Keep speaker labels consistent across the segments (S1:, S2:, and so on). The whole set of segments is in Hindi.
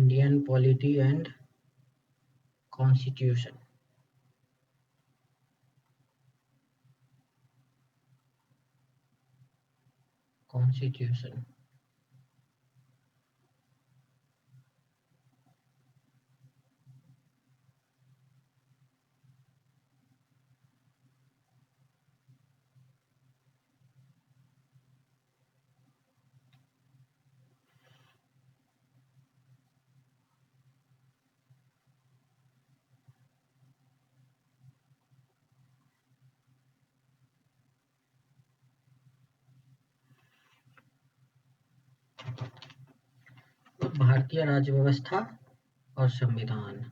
S1: Indian polity and constitution. Constitution. भारतीय राज्य व्यवस्था और संविधान।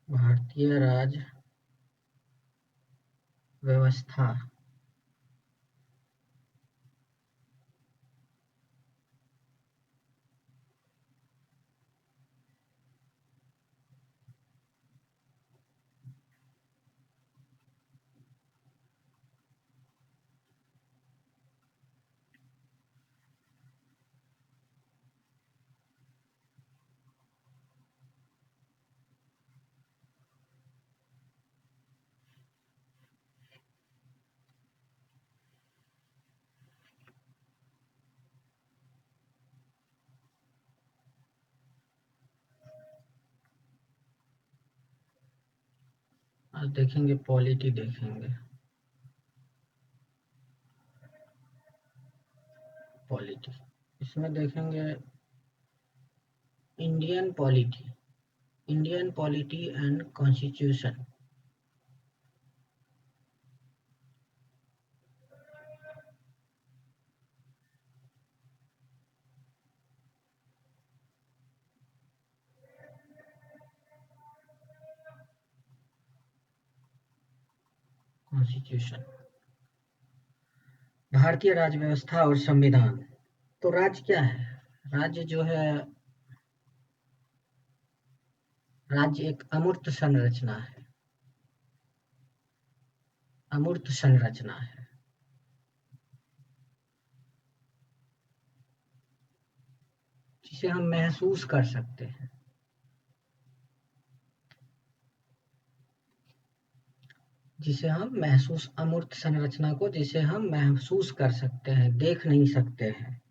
S1: भारतीय राज्य व्यवस्था आज देखेंगे, पॉलिटी देखेंगे। पॉलिटी इसमें देखेंगे Indian polity and constitution. Constitution, भारतीय राज्य व्यवस्था और संविधान। तो राज्य क्या है? राज्य जो है, राज्य एक अमूर्त संरचना है। अमूर्त संरचना है जिसे हम महसूस कर सकते हैं। अमूर्त संरचना को जिसे हम महसूस कर सकते हैं, देख नहीं सकते हैं।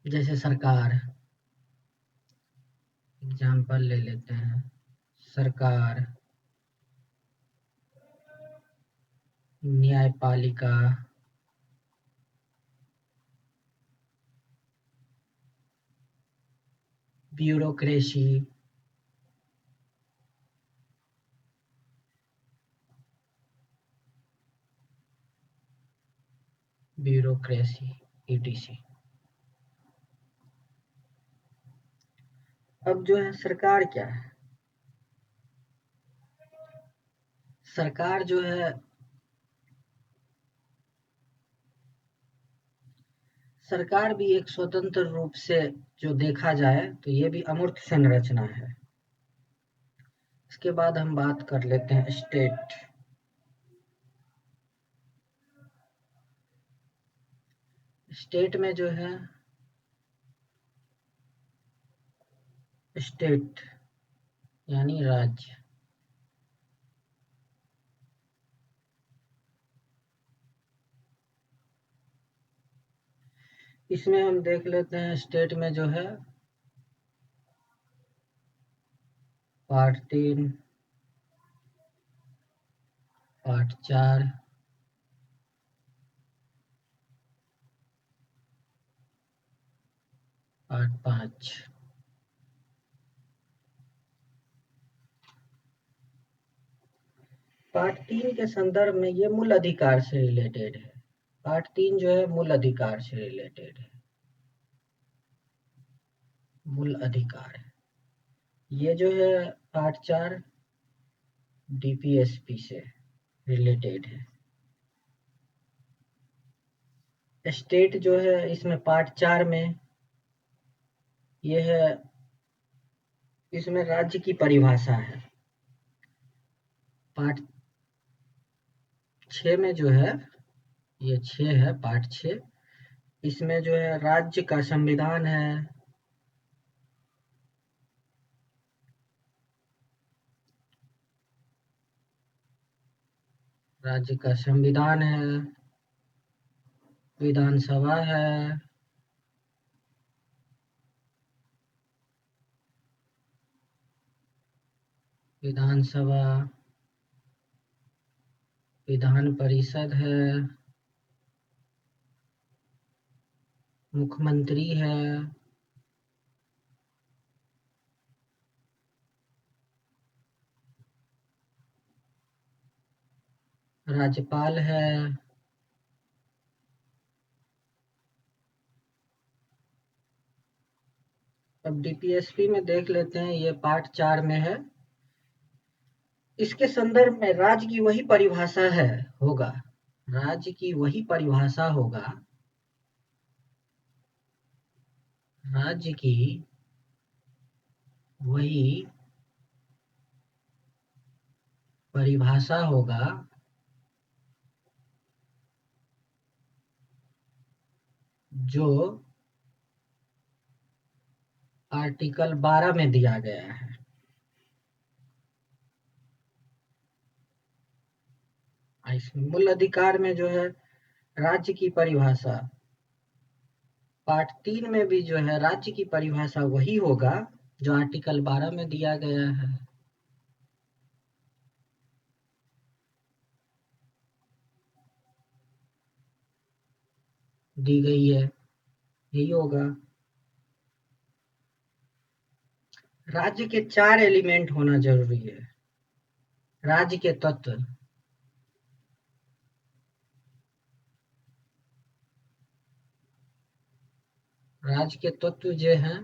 S1: जैसे सरकार, एग्जाम्पल ले लेते हैं। सरकार, न्यायपालिका, ब्यूरोक्रेसी, etc। अब जो है सरकार क्या है? सरकार जो है, सरकार भी एक स्वतंत्र रूप से जो देखा जाए तो ये भी अमूर्त संरचना है। इसके बाद हम बात कर लेते हैं स्टेट। स्टेट में जो है, स्टेट यानी राज्य। इसमें हम देख लेते हैं, स्टेट में जो है पार्ट 3, पार्ट 4, पार्ट 5। पार्ट 3 के संदर्भ में ये मूल अधिकार से रिलेटेड है। पार्ट 3 जो है मूल अधिकार से रिलेटेड है। मूल अधिकार। ये जो है पार्ट 4 डीपीएसपी से रिलेटेड है। स्टेट जो है इसमें पार्ट 4 में ये है, इसमें राज्य की परिभाषा है। पार्ट 6 में जो है, ये 6 है पार्ट 6, इसमें जो है राज्य का संविधान है, राज्य का संविधान है, विधानसभा है, विधानसभा, विधान परिषद है, मुख्यमंत्री है, राज्यपाल है, अब डीपीएसपी में देख लेते हैं, ये पार्ट 4 में है। इसके संदर्भ में राज्य की वही परिभाषा है, होगा, राज्य की वही परिभाषा होगा, राज्य की वही परिभाषा होगा जो आर्टिकल 12 में दिया गया है। इसमें मूल अधिकार में जो है राज्य की परिभाषा, पार्ट 3 में भी जो है राज्य की परिभाषा वही होगा जो आर्टिकल 12 में दिया गया है। दी गई है, यही होगा। राज्य के 4 एलिमेंट होना जरूरी है। राज्य के तत्व, राज्य के तत्व जो हैं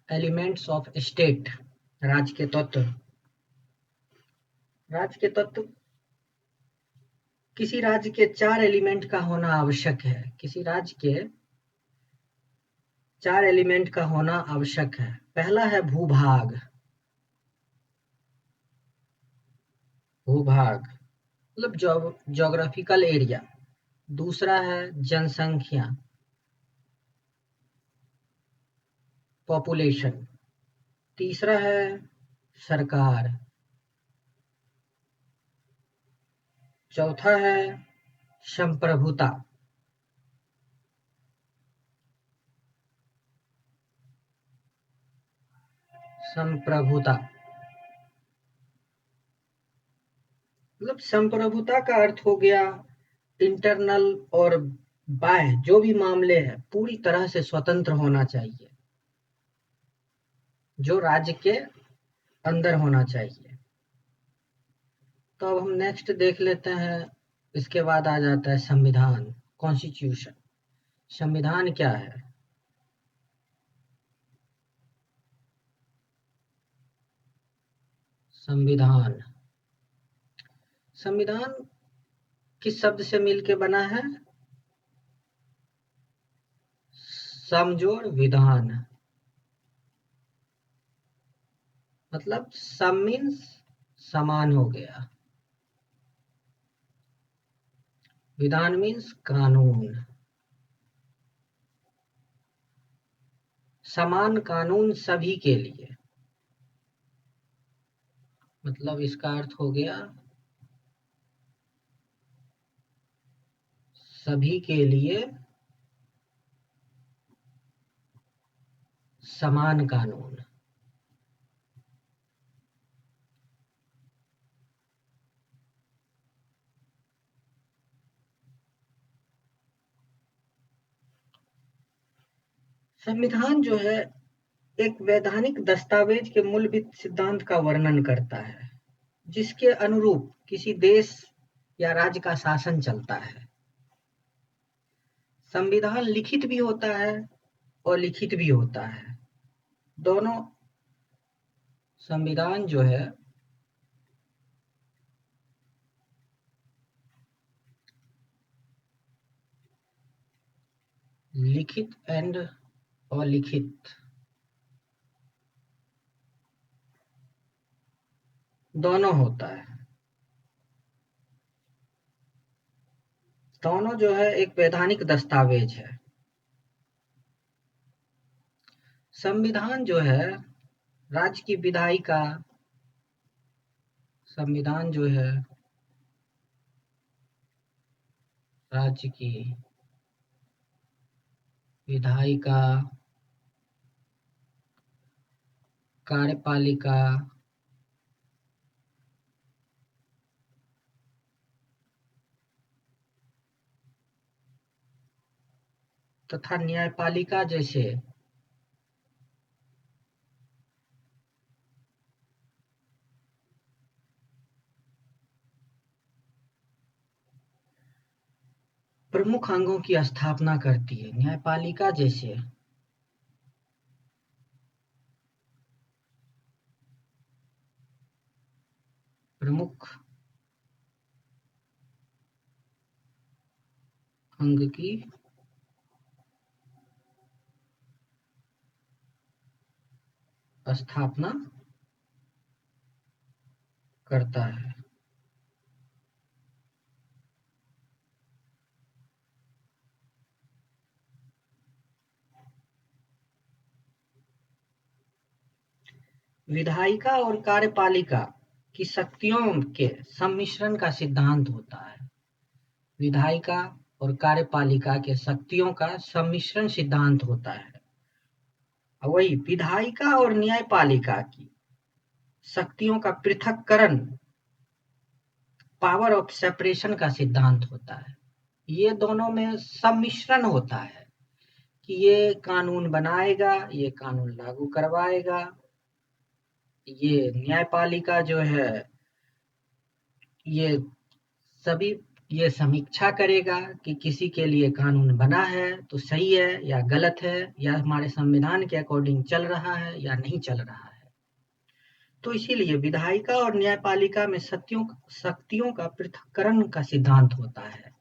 S1: एलिमेंट्स ऑफ स्टेट, राज्य के तत्व, राज्य के तत्व किसी राज्य के 4 एलिमेंट का होना आवश्यक है। किसी राज्य के 4 एलिमेंट का होना आवश्यक है। पहला है भूभाग, भूभाग मतलब ज्योग्राफिकल एरिया। दूसरा है जनसंख्या, पॉपुलेशन। तीसरा है सरकार। चौथा है संप्रभुता। संप्रभुता मतलब संप्रभुता का अर्थ हो गया इंटरनल और बाह्य जो भी मामले हैं पूरी तरह से स्वतंत्र होना चाहिए, जो राज्य के अंदर होना चाहिए। तो अब हम नेक्स्ट देख लेते हैं। इसके बाद आ जाता है संविधान, कॉन्स्टिट्यूशन। संविधान क्या है? संविधान, संविधान किस शब्द से मिलके बना है? समजोड़ विधान, मतलब सम मीन्स समान हो गया, विधान मीन्स कानून, समान कानून सभी के लिए। मतलब इसका अर्थ हो गया सभी के लिए समान कानून। संविधान जो है एक वैधानिक दस्तावेज के मूलभूत सिद्धांत का वर्णन करता है, जिसके अनुरूप किसी देश या राज्य का शासन चलता है। संविधान लिखित भी होता है और लिखित भी होता है। दोनों संविधान जो है लिखित एंड अलिखित दोनों होता है। दोनों जो है एक वैधानिक दस्तावेज है। संविधान जो है राज्य की विधायिका, संविधान जो है राज्य की विधायिका, कार्यपालिका तथा न्यायपालिका जैसे प्रमुख अंगों की स्थापना करती है। न्यायपालिका जैसे प्रमुख अंग की स्थापना करता है। विधायिका और कार्यपालिका की शक्तियों के सम्मिश्रण का सिद्धांत होता है। विधायिका और कार्यपालिका के शक्तियों का सम्मिश्रण सिद्धांत होता है। वही विधायिका और न्यायपालिका की शक्तियों का पृथक्करण, पावर ऑफ सेपरेशन का सिद्धांत होता है। ये दोनों में सम्मिश्रण होता है कि ये कानून बनाएगा, ये कानून लागू करवाएगा, ये न्यायपालिका जो है ये सभी ये समीक्षा करेगा कि किसी के लिए कानून बना है तो सही है या गलत है, या हमारे संविधान के अकॉर्डिंग चल रहा है या नहीं चल रहा है। तो इसीलिए विधायिका और न्यायपालिका में शक्तियों का पृथक्करण का सिद्धांत होता है।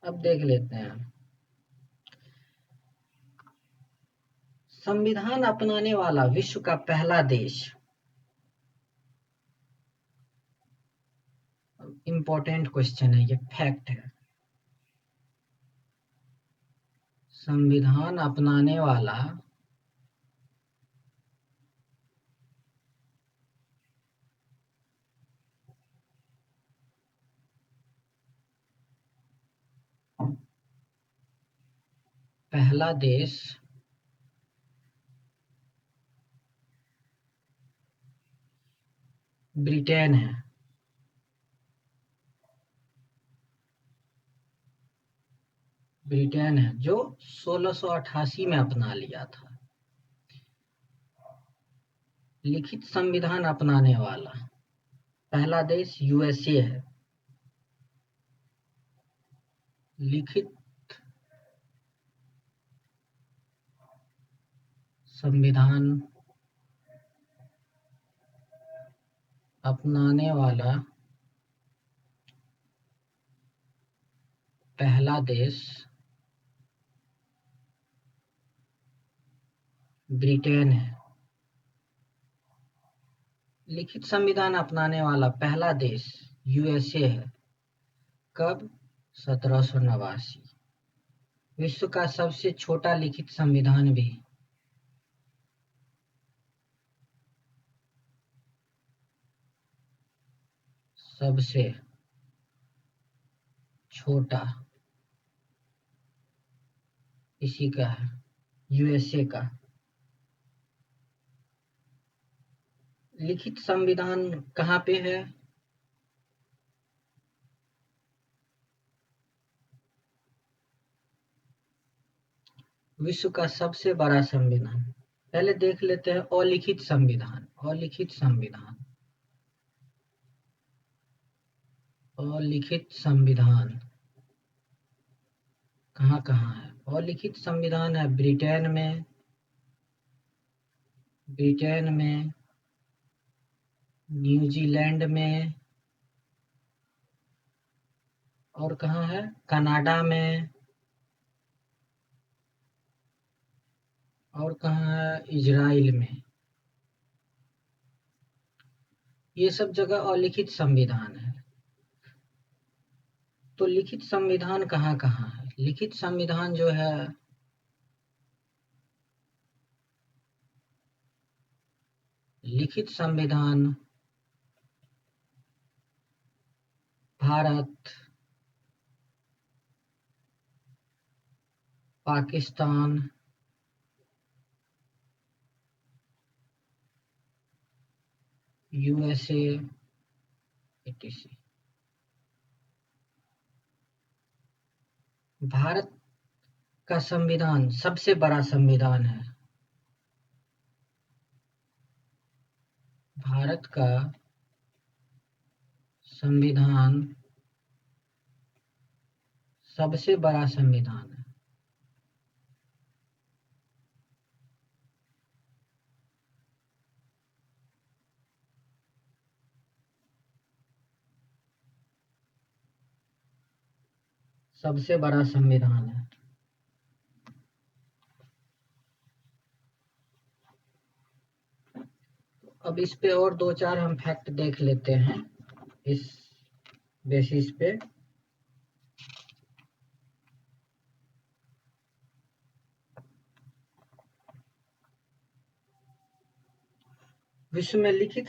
S1: अब देख लेते हैं संविधान अपनाने वाला विश्व का पहला देश। इंपॉर्टेंट क्वेश्चन है, ये फैक्ट है। संविधान अपनाने वाला पहला देश ब्रिटेन है। ब्रिटेन है जो 1688 में अपना लिया था। लिखित संविधान अपनाने वाला पहला देश यूएसए है। लिखित संविधान अपनाने वाला पहला देश ब्रिटेन है। लिखित संविधान अपनाने वाला पहला देश यूएसए है। कब? 1789। विश्व का सबसे छोटा लिखित संविधान भी सबसे छोटा इसी का है, यूएसए का। लिखित संविधान कहाँ पे है? विश्व का सबसे बड़ा संविधान। पहले देख लेते हैं अलिखित संविधान। अलिखित संविधान और लिखित संविधान कहाँ कहाँ है? और लिखित संविधान है ब्रिटेन में, न्यूजीलैंड में, और कहाँ है? कनाडा में, और कहाँ है? इजराइल में। ये सब जगह अलिखित संविधान है। तो लिखित संविधान कहाँ कहाँ है? लिखित संविधान जो है लिखित संविधान भारत, पाकिस्तान, यूएसए etc। भारत का संविधान सबसे बड़ा संविधान है। भारत का संविधान सबसे बड़ा संविधान है। सबसे बड़ा संविधान है। अब इस पे और दो चार हम फैक्ट देख लेते हैं इस बेसिस पे। विश्व में लिखित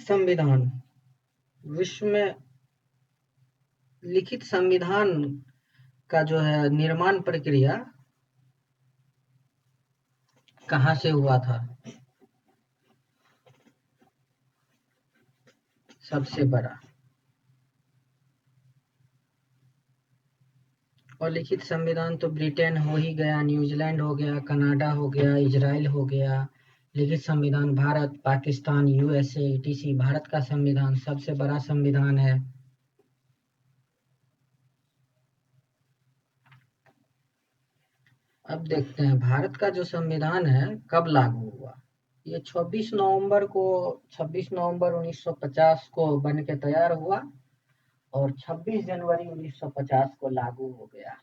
S1: संविधान का जो है निर्माण प्रक्रिया कहाँ से हुआ था? सबसे बड़ा। और लिखित संविधान तो ब्रिटेन हो ही गया, न्यूजीलैंड हो गया, कनाडा हो गया, इजराइल हो गया। लिखित संविधान भारत, पाकिस्तान, यूएसए etc। भारत का संविधान सबसे बड़ा संविधान है। अब देखते हैं भारत का जो संविधान है कब लागू हुआ। ये 26 नवंबर 1950 को बन के तैयार हुआ और 26 जनवरी 1950 को लागू हो गया।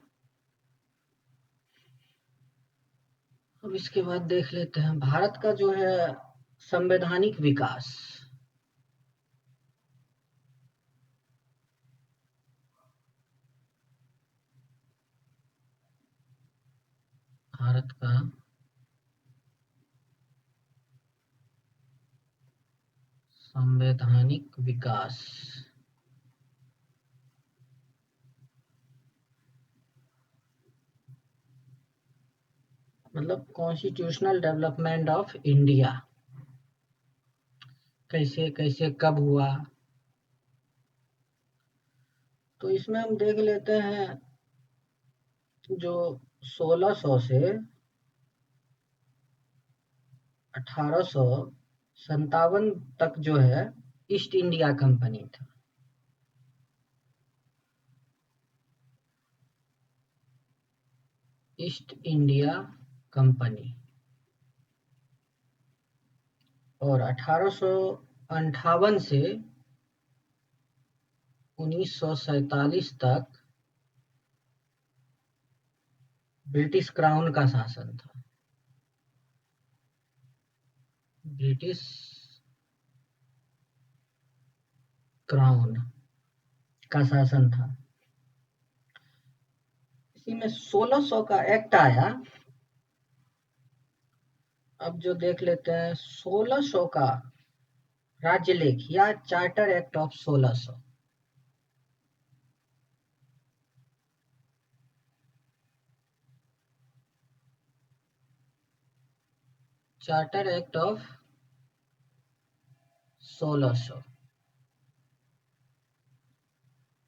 S1: अब इसके बाद देख लेते हैं भारत का जो है संवैधानिक विकास। भारत का संवैधानिक विकास मतलब कॉन्स्टिट्यूशनल डेवलपमेंट ऑफ इंडिया कैसे कैसे कब हुआ। तो इसमें हम देख लेते हैं जो 1600 से 1857 तक जो है ईस्ट इंडिया कंपनी था। East India company. और 1858 से 1947 तक ब्रिटिश क्राउन का शासन था। ब्रिटिश क्राउन का शासन था। इसी में 1600 का एक्ट आया। अब जो देख लेते हैं 1600 का राज्य लेख या charter act of 1600। Charter act of 1600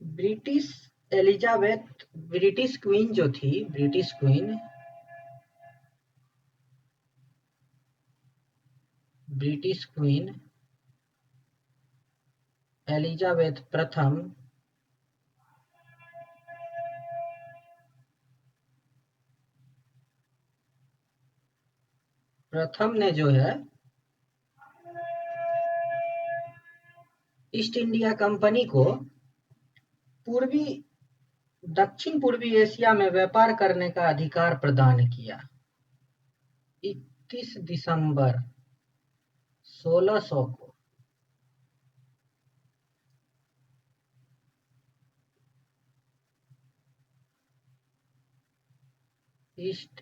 S1: British Elizabeth British queen जो थी, ब्रिटिश क्वीन एलिजाबेथ प्रथम प्रथम ने जो है ईस्ट इंडिया कंपनी को दक्षिण पूर्वी एशिया में व्यापार करने का अधिकार प्रदान किया। 31 दिसंबर 1600 को ईस्ट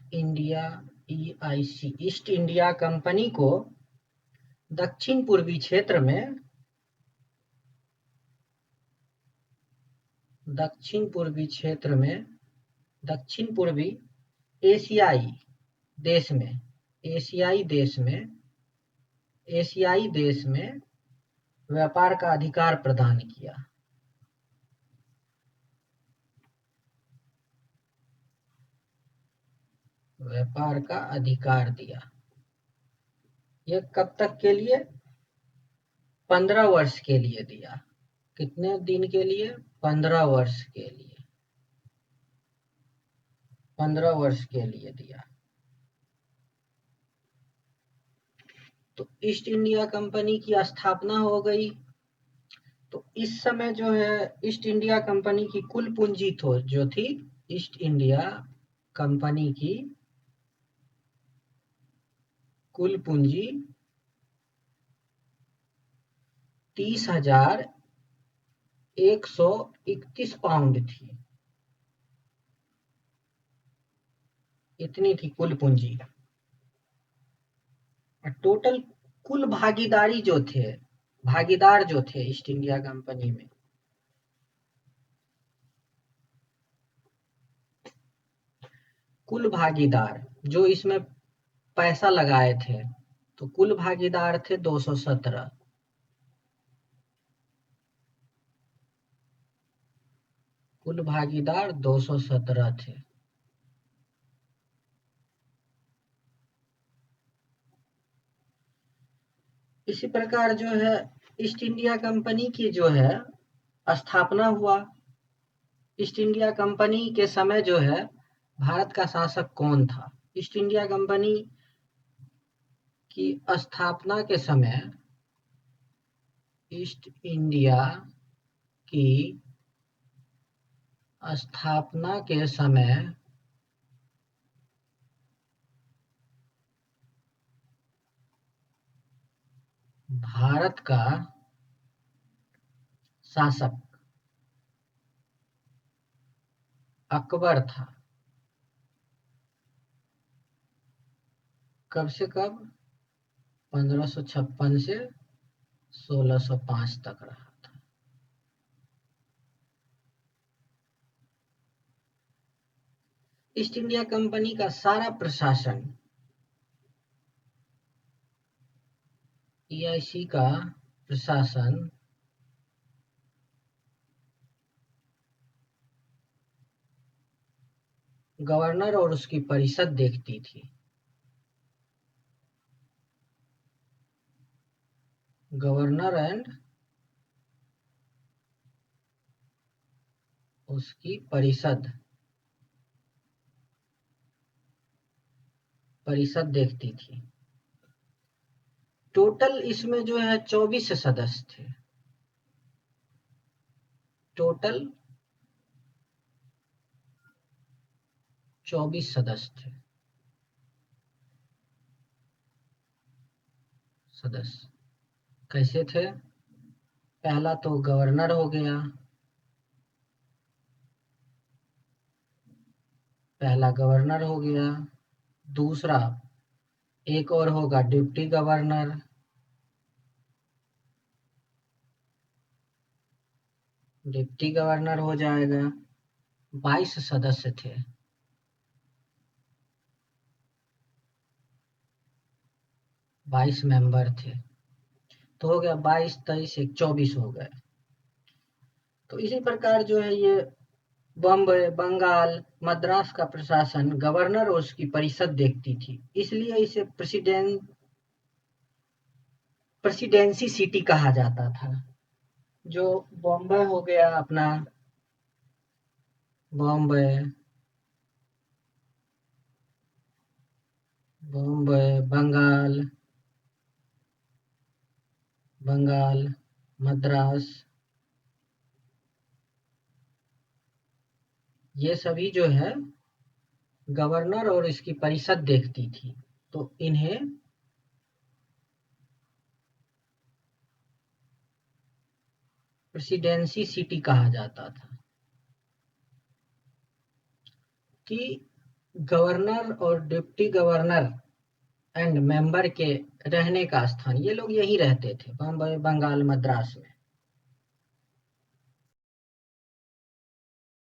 S1: इंडिया कंपनी को दक्षिण पूर्वी क्षेत्र में दक्षिण पूर्वी एशियाई देश में व्यापार का अधिकार प्रदान किया। व्यापार का अधिकार दिया। यह कब तक के लिए? 15 वर्ष के लिए दिया। कितने दिन के लिए? 15 वर्ष के लिए। 15 वर्ष के लिए दिया। तो ईस्ट इंडिया कंपनी की स्थापना हो गई। तो इस समय जो है ईस्ट इंडिया कंपनी की कुल पूंजी जो थी, ईस्ट इंडिया कंपनी की कुल पूंजी 30,131 पाउंड थी। इतनी थी कुल पूंजी। टोटल कुल भागीदार जो थे ईस्ट इंडिया कंपनी में, कुल भागीदार जो इसमें पैसा लगाए थे, तो कुल भागीदार थे 217। कुल भागीदार 217 थे। इसी प्रकार जो है ईस्ट इंडिया कंपनी की जो है स्थापना हुआ। ईस्ट इंडिया कंपनी के समय जो है भारत का शासक कौन था? ईस्ट इंडिया कंपनी की स्थापना के समय ईस्ट इंडिया की स्थापना के समय भारत का शासक अकबर था। कब से कब? 1556 से 1605 तक रहा था। ईस्ट इंडिया कंपनी का सारा प्रशासन, EIC का प्रशासन गवर्नर और उसकी परिषद देखती थी। गवर्नर एंड उसकी परिषद देखती थी। टोटल इसमें जो है 24 सदस्य थे। टोटल 24 सदस्य थे। सदस्य कैसे थे? पहला तो गवर्नर हो गया। दूसरा एक और होगा डिप्टी गवर्नर। डिप्टी गवर्नर हो जाएगा। 22 सदस्य थे। 22 मेंबर थे। तो हो गया 22, 23, 24 हो गए। तो इसी प्रकार जो है ये बम्बई, बंगाल, मद्रास का प्रशासन गवर्नर और उसकी परिषद देखती थी, इसलिए इसे प्रेसिडेंसी सिटी कहा जाता था। जो बॉम्बे हो गया अपना, बॉम्बे, बंगाल, मद्रास, ये सभी जो है गवर्नर और इसकी परिषद देखती थी, तो इन्हें प्रेसिडेंसी सिटी कहा जाता था। कि गवर्नर और डिप्टी गवर्नर एंड मेंबर के रहने का स्थान, ये लोग यही रहते थे बॉम्बे, बंगाल, मद्रास में।